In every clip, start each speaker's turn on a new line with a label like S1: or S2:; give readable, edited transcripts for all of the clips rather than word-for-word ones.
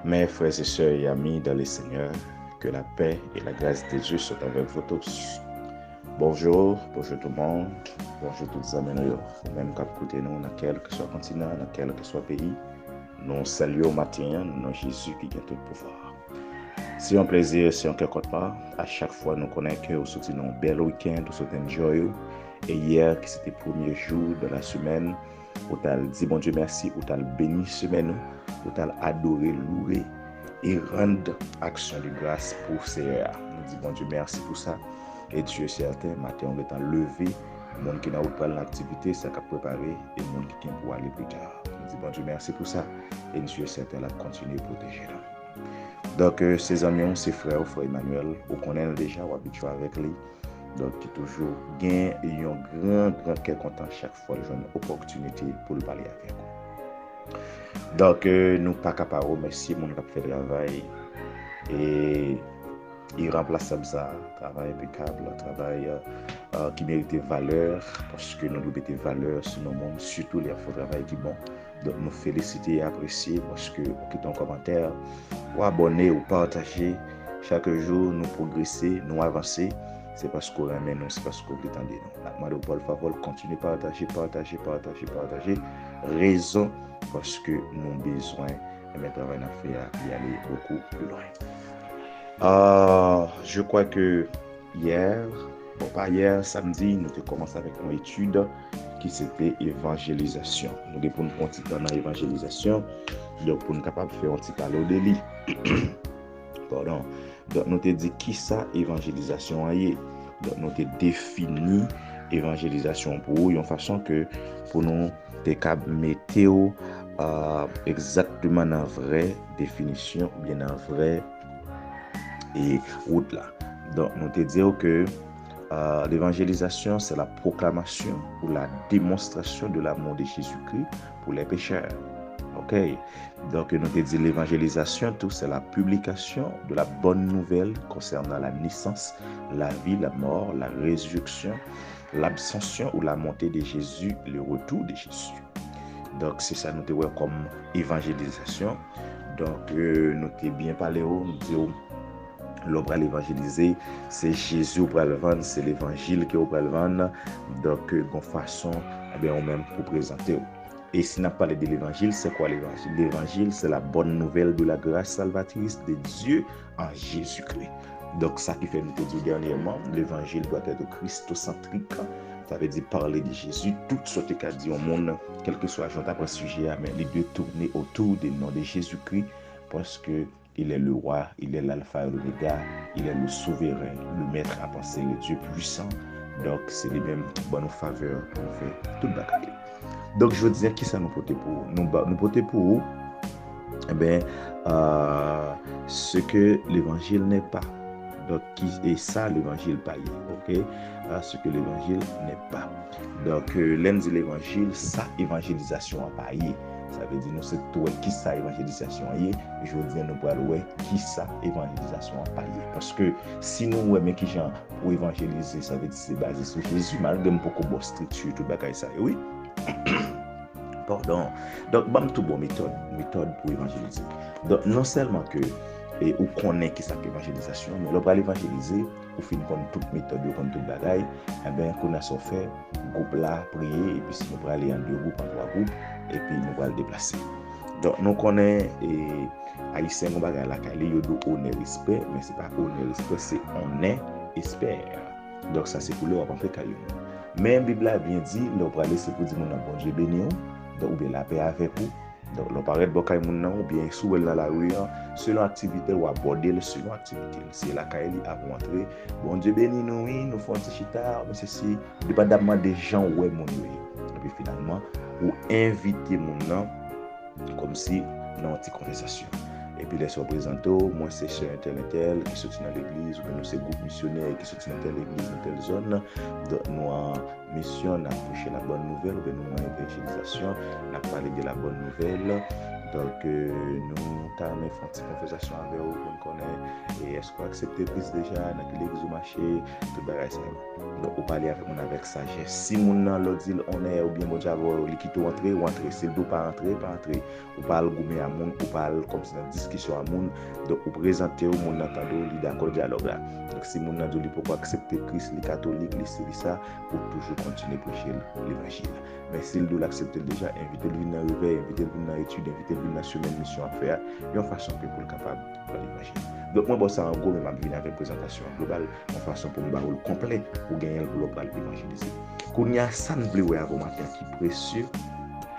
S1: Mes frères et sœurs et amis dans les Seigneurs, que la paix et la grâce de Dieu soient avec vous tous. Bonjour tout le monde, bonjour toutes les amis, même quand écoutez nous dans quel que soit continent, dans quel que soit pays, nous saluons au matin, nous Jésus qui a tout pouvoir. C'est un plaisir, c'est un cœur contre part. À chaque fois, nous connaissons que nous soutenons un bel week-end, nous soutenons joyeux. Et hier, qui c'était le premier jour de la semaine, où tu as dit bon Dieu merci, où tu as béni semaine, où tu as adoré, loué et rendre action de grâce pour ces heures. Nous disons bon Dieu merci pour ça. Et Dieu est certain, matin, on est en levé. Le monde qui n'a pas l'activité, ça a préparé, et le monde qui vient pour aller plus tard. Nous disons bon Dieu merci pour ça. Et Dieu est certain, la continuer à protéger nous. Donc, ses amis, ses frères, frère Emmanuel, on connaît déjà, on habitué avec lui. Donc, qui toujours gagne et un grand cœur content chaque fois j'ai une opportunité pour parler avec vous. Donc, nous pas capables remercier mon qui fait le travail et irremplaçable ça, travail impeccable, travail qui mérite valeur parce que nous devons mettre valeur sur nos mondes, surtout les faux travail qui bon. Donc, nous féliciter et apprécier parce que vous quittez un commentaire, ou abonner ou partager chaque jour, nous progresser, nous avancer. C'est parce qu'on aime nous, c'est parce qu'on veut entendre nous. Madame Paul Favol, continuez à partager. Raison parce que nous avons besoin de mettre travail à faire et aller beaucoup plus loin. Je crois que pas hier, samedi, nous avons commencé avec une étude qui c'était évangélisation. Nous avons pour un petit temps dans l'évangélisation, donc pour nous capables de faire un petit parler de lui. Pardon. Donc nous avons dit qui ça évangélisation est. Donc nous avons défini évangélisation pour une façon que pour nous mettre exactement dans la vraie définition ou bien dans la vraie et route là. Donc nous te disons que l'évangélisation c'est la proclamation ou la démonstration de l'amour de Jésus-Christ pour les pécheurs. OK. Donc nous te dit l'évangélisation tout c'est la publication de la bonne nouvelle concernant la naissance, la vie, la mort, la résurrection, l'abstention ou la montée de Jésus, le retour de Jésus. Donc c'est ça nous te voyons comme évangélisation. Donc nous te bien parlé nous disons l'homme à l'évangéliser, c'est Jésus au le vendre, c'est l'évangile qui est au le vendre. Donc, de façon, on même pour présenter. Et si on a parlé de l'évangile, c'est quoi l'évangile? L'évangile, c'est la bonne nouvelle de la grâce salvatrice de Dieu en Jésus-Christ. Donc, ça qui fait nous dire dernièrement, l'évangile doit être christocentrique. Ça veut dire parler de Jésus, tout ce qu'a dit au monde, quel que soit le sujet, mais les deux tourner autour du nom de Jésus-Christ, parce que il est le roi, il est l'alpha et l'oméga, il est le souverain, le maître à penser, le Dieu puissant. Donc, c'est les mêmes bonnes faveurs qu'on fait tout le bagaille. Donc, je veux dire, qui ça nous porte pour nous porte pour ce que l'évangile n'est pas. Donc, qui est ça l'évangile païen, ok? Ce que l'évangile n'est pas. Donc, l'un dit l'évangile, ça, évangélisation à païen. Ça veut dire nous c'est tout qui ça évangélisation est. Je veux dire nous pour ouais qui ça évangélisation en païen. Parce que si nous ouais mais qui gens pour évangéliser ça veut dire c'est basé sur Jésus malgré un peu de structure tout bagaille ça oui. Pardon. Donc bam tout bon méthode pour évangéliser. Donc non seulement que et ou connaît qui ça évangélisation mais l'on va l'évangéliser ou fin comme toute méthode comme toute bagaille et ben qu'on a so fait groupe là prier et puis si nous pour aller en deux groupes en trois groupes et puis nous va le déplacer. Donc nous connaît et haïtien on bagaille la kali yo do honneur respect mais c'est pas honneur respect c'est on est espère. Donc ça c'est pour le on fait caillou. Mais Bible a bien dit l'on va laisser pour dire mon bon Dieu béni donc ou bien la paix avec vous. Donc, l'on paraît beaucoup de monde ou bien sous dans la rue, selon l'activité ou aborder selon l'activité. Si la caille a rentré, bon Dieu béni nous, oui, nous faisons un petit chita, mais ceci, dépendamment des gens où est mon oui. Et puis finalement, ou inviter mon nom comme si dans une petite conversation. Et puis les se présenter, moi c'est sur un tel qui soutient dans l'église, ou bien nous c'est groupe missionnaire qui soutient dans telle église, dans telle zone. Donc nous en mission, nous avons prêché la bonne nouvelle, ou bien nous en évangélisation, nous avons parlé de la bonne nouvelle. Donc nous avons fait une petite conversation avec vous pour nous connaître. Et est-ce qu'on accepte plus déjà dans l'église ou marché, tout le bagage. Donc on parle avec nous avec sagesse. Si nous l'autre dit on est ou bien mon diable, l'équité entrer ou entrer, c'est le dos pas entrer. On parle gourmet à monde, on parle comme si dans discussion à monde, donc vous présentez au monde entendre li d'accord dialogue là. Donc si monde dit pourquoi accepter Christ, les catholiques, les ça pour toujours continuer prêcher l'évangile. Mais s'il doit l'accepter déjà, invitez le venir dans réveil, invitez le venir dans étude, invitez le venir dans semaine mission à faire, et en façon que pour le capable de l'évangile. Donc moi ça en gros mais m'a venir avec présentation globale en façon pour me rôle complet pour gagner le global évangéliser. Qu'on y a ça ne bleu avant matin qui précieux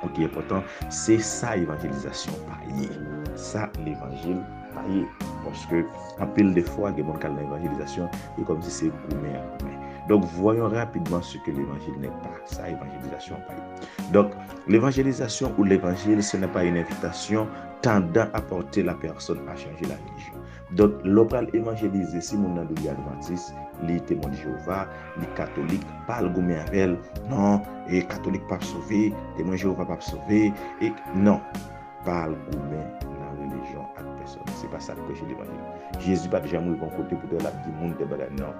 S1: ou qui est important, c'est ça évangélisation païe. Ça l'évangile païe parce que en pile des fois que mon cas l'évangélisation est comme si c'est gourmet à gourmet. Donc voyons rapidement ce que l'évangile n'est pas, ça évangélisation païe. Donc l'évangélisation ou l'évangile ce n'est pas une invitation tendant à porter la personne à changer la religion. Donc local évangéliser si mon nan de adventiste, les témoins de Jéhovah, les catholiques pas le gourmet avec non et catholique pas sauver, témoins de Jéhovah pas sauver et non pas le gourmet dans la religion à personne. C'est pas ça le prêcher l'évangile. Jésus pas déjà mourir bon côté pour dire la dit monde de bagay non.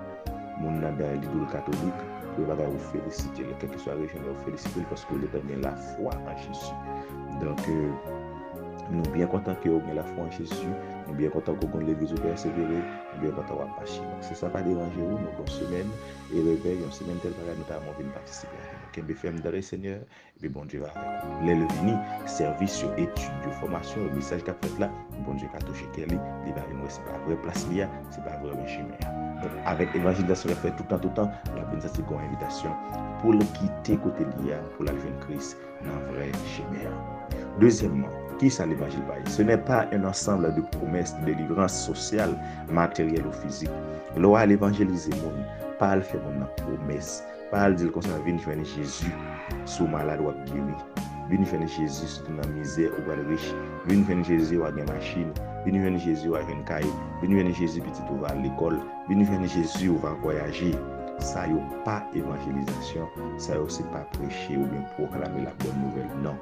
S1: Mon nan dans l'idole catholique, le bagay vous féliciter, quel que soit la religion vous féliciter parce que vous avez la foi en Jésus. Donc nous sommes bien contents que vous ayez la foi en Jésus, nous sommes bien contents que vous ayez les vies persévérer, nous sommes bien contents que vous ayez pas. C'est ça pas déranger vous, nous avons une semaine et réveil, une semaine telle que nous avons envie de participer. Donc, BFM dans le Seigneur, et bon Dieu va avec vous. Les levinis, service sur études de formation, le message qu'a fait là, bon Dieu qu'a touché Kelly, il va venir, c'est pas la vraie place liée, c'est pas la vraie chemin. Donc, avec l'évangélisation, fait tout le temps, la bénédiction, c'est une invitation pour le quitter côté lié, pour la jeune Christ, dans le vrai chemin. Deuxièmement, qui ça l'évangile païen? Ce n'est pas un ensemble de promesses de délivrance sociale, matérielle ou physique. L'on a l'évangéliser monde, pas le faire mon promesse, pas le dire qu'on s'en vient faire Jésus sous malade ou guéri. Vini faire Jésus sous dans misère ou pas riche. Vini faire Jésus ou une machine. Vini faire Jésus ou une caille. Vini faire Jésus petit ou va à l'école. Vini faire Jésus ou va voyager. Ça n'est pas évangélisation, ça c'est pas prêcher ou bien proclamer la bonne nouvelle, non.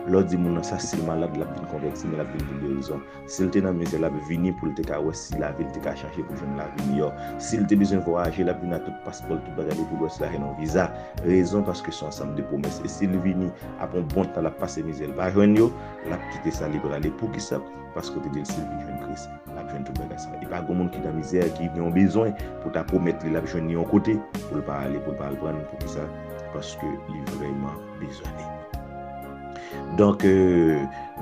S1: L'autre dit mon ça c'est malade la vie convertie mais la vie de guérison. S'il était dans misère la vie pour te ca si la vie te ca changer pour joindre la vie meilleure. S'il te besoin voyager la vie na tout passeport tout bagage pour l'ouest là non visa. Raison parce que c'est ensemble de promesses et s'il vini après un bon temps la passer misère pas joindre yo, la quitter ça libre aller pour qui ça parce que tu dis s'il vient joindre Christ, la joindre tout bagage ça. Il pas grand monde qui dans misère qui ont besoin pour ta promettre la joindre en côté pour pas aller pour pas le prendre pour qui ça parce que il vraiment besoin. Donc,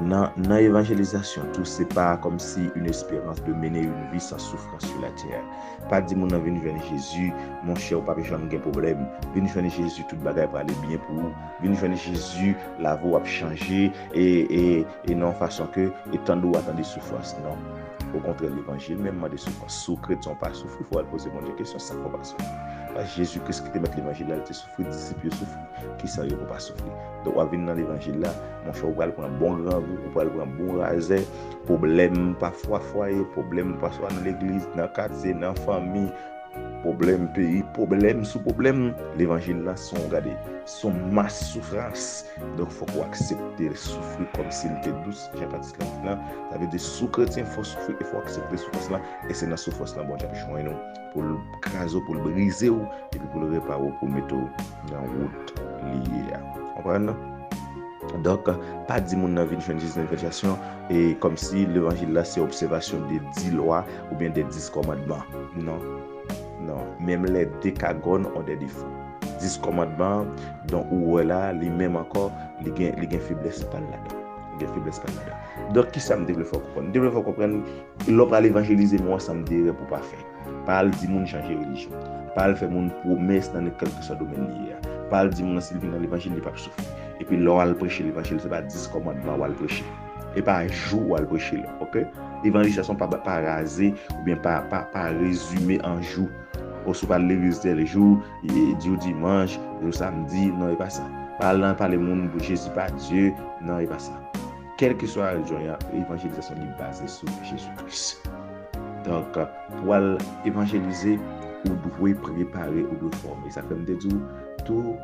S1: dans l'évangélisation, tout c'est pas comme si une espérance de mener une vie sans souffrance sur la terre. Pas dire mon venir vers Jésus, mon cher, pas jamais de problème. Venir vers Jésus, toute bagaille pour aller bien pour vous. Venir vers Jésus, la voie a changé et non façon que étant d'où attendre des souffrances. Non. Au contraire, l'évangile, même des souffrances. Sous chrétien pas souffrir, il faut aller poser mon question, ça ne faut pas souffrir. Jésus-Christ qui te met l'évangile là, il te souffre, disciples souffrent, qui ça ne peut pas souffrir. Donc, on vient dans l'évangile là, mon cher, on va prendre un bon grand goût, on va prendre un bon rasé, problème parfois foyer, problème parfois dans l'église, dans le quartier, dans la famille, problème pays, problème sous problème, l'évangile là sont regardés, sont masse souffrance. Donc il faut qu'on accepte de souffrir comme s'il était douce. Jean-Baptiste là, ça veut dire sous chrétien, il faut souffrir, il faut accepter souffrance là, et c'est dans souffrance là bon Dieu choisir nous pour le craser, pour le briser ou et puis pour le réparer, pour le mettre dans route liée. Comprenez? Donc, pas dire mon avis de l'évangélisation et comme si l'évangile là c'est observation des 10 lois ou bien des 10 commandements. Non. Non, même les décagones ont des défauts. 10 commandements, donc où là, les mêmes encore, les gains faiblesse pas là-dedans. Donc, qui ça me développe comprendre? Développe comprendre, l'autre à l'évangéliser, moi, ça me dirait pour pas faire. Parle dit mon changer religion. Parle faire mon promesse dans quelque soit domaine lié. Parle dit mon s'il vient dans l'évangile, il pas souffrir. Et puis, l'autre à prêcher l'évangile, c'est pas 10 commandements ou à le prêcher. Et pas un jour ou à le prêcher, ok? L'évangélisation pas raser ou bien pas résumer en jour. Ou soit pas les visiter les jours, dimanche, le samedi, non, et pas ça. Parlant par le monde pour Jésus, pas Dieu, non, et pas ça. Quelle que soit la religion, l'évangélisation est basée sur Jésus-Christ. Donc, pour évangéliser, vous devez préparer ou devez former. Ça fait me dire tout.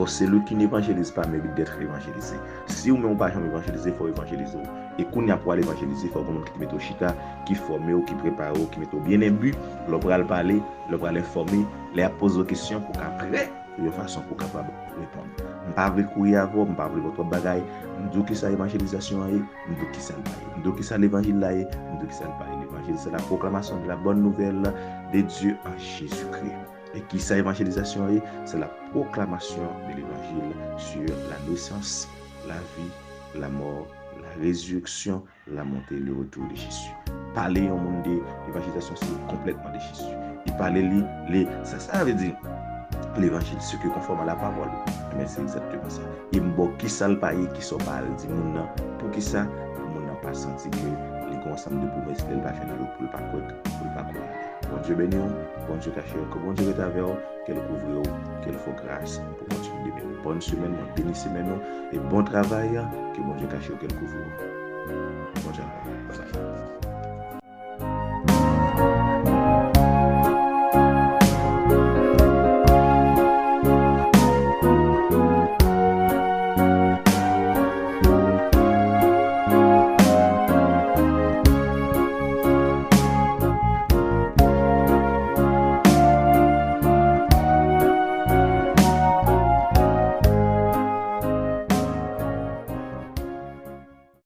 S1: C'est lui qui n'évangélise pas, mais d'être évangélisé. Si vous ne pouvez pas évangéliser, il faut évangéliser. Et quand on a pour évangéliser, il faut quelqu'un qui met au chita, qui forme, qui prépare, qui met au bien imbu, le bras le parler, le bras l'informer, les poser des questions pour qu'après, de façon pour capable répondre. M'pa vle courir avant, m'pa vle votre bagaille. M'dou qui ça évangélisation est, m'dou qui ça le paye. M'dou qui ça l'évangile là est, m'dou qui ça le paye. L'évangile c'est la proclamation de la bonne nouvelle de Dieu en Jésus-Christ. Et qui ça évangélisation est, c'est la proclamation de l'évangile sur la naissance, la vie, la mort, la résurrection, la montée et le retour de Jésus. Parler au monde de l'évangélisation, c'est complètement de Jésus. Il parlait ça veut dire l'évangile, ce qui est conforme à la parole. Mais c'est exactement ça. Il me dit qui ça le paye, qui sont pas dit mon pour qui ça, mon n'a pas senti que les ensemble de promesses qu'il va faire pour le pas croire. Bon Dieu béni, bon Dieu caché, que bon Dieu est avec vous, qu'elle couvre, qu'elle fasse grâce pour continuer de bénir. Bonne semaine, bonne semaine et bon travail, que bon Dieu caché, qu'elle couvre. Bon Dieu, bye bye.